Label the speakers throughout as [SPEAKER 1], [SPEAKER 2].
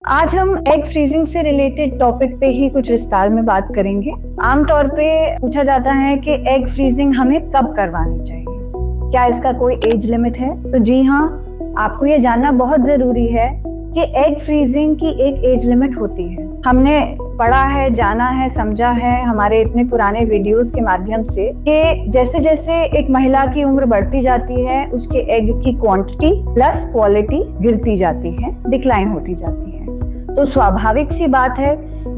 [SPEAKER 1] आज हम egg freezing से रिलेटेड टॉपिक पे ही कुछ विस्तार में बात करेंगे। आमतौर पे पूछा जाता है कि एग फ्रीजिंग हमें कब करवानी चाहिए, क्या इसका कोई एज लिमिट है? तो जी हाँ, आपको ये जानना बहुत जरूरी है कि एग फ्रीजिंग की एक एज लिमिट होती है। हमने पढ़ा है, जाना है, समझा है हमारे इतने पुराने वीडियोस के माध्यम से कि जैसे जैसे एक महिला की उम्र बढ़ती जाती है, उसके एग की क्वांटिटी प्लस क्वालिटी गिरती जाती है, डिक्लाइन होती जाती है। तो स्वाभाविक सी बात है,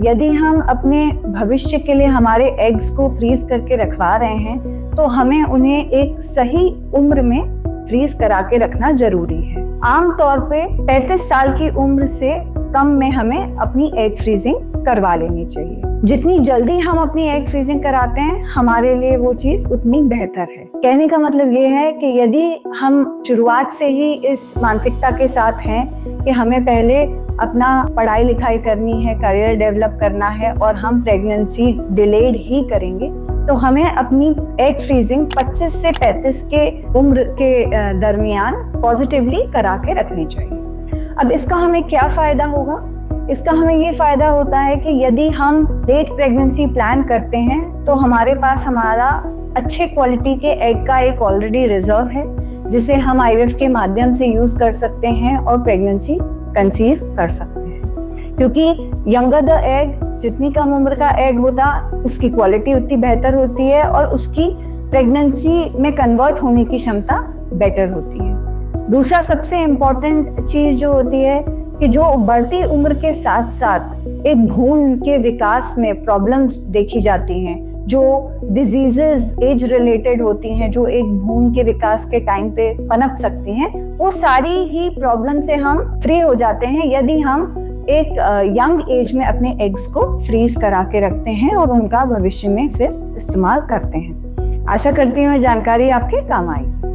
[SPEAKER 1] यदि हम अपने भविष्य के लिए हमारे एग्स को फ्रीज करके रखवा रहे हैं तो हमें उन्हें एक सही उम्र में फ्रीज करा के रखना जरूरी है। आमतौर पे 35 साल की उम्र से कम में हमें अपनी एग फ्रीजिंग करवा लेनी चाहिए। जितनी जल्दी हम अपनी एग फ्रीजिंग कराते हैं, हमारे लिए वो चीज उतनी बेहतर है। कहने का मतलब ये है कि यदि हम शुरुआत से ही इस मानसिकता के साथ हैं कि हमें पहले अपना पढ़ाई लिखाई करनी है, करियर डेवलप करना है और हम प्रेगनेंसी डिलेड ही करेंगे, तो हमें अपनी एग फ्रीजिंग 25 से 35 के उम्र के दरमियान पॉजिटिवली करा के रखनी चाहिए। अब इसका हमें क्या फायदा होगा? इसका हमें ये फायदा होता है कि यदि हम लेट प्रेगनेंसी प्लान करते हैं तो हमारे पास हमारा अच्छे क्वालिटी के एग का एक ऑलरेडी रिजर्व है, जिसे हम आईवीएफ के माध्यम से यूज कर सकते हैं और प्रेगनेंसी कंसीव कर सकते हैं। क्योंकि यंगर द एग, जितनी कम उम्र का एग होता, उसकी क्वालिटी उतनी बेहतर होती है और उसकी प्रेगनेंसी में कन्वर्ट होने की क्षमता बेटर होती है। दूसरा सबसे इम्पोर्टेंट चीज जो होती है कि जो बढ़ती उम्र के साथ साथ एक भ्रूण के विकास में प्रॉब्लम्स देखी जाती हैं, जो डिजीजेस एज रिलेटेड होती हैं, जो एक भ्रूण के विकास के टाइम पे पनप सकती हैं, वो सारी ही प्रॉब्लम से हम फ्री हो जाते हैं यदि हम एक यंग एज में अपने एग्स को फ्रीज करा के रखते हैं और उनका भविष्य में फिर इस्तेमाल करते हैं। आशा करती हूँ जानकारी आपके काम आएगी।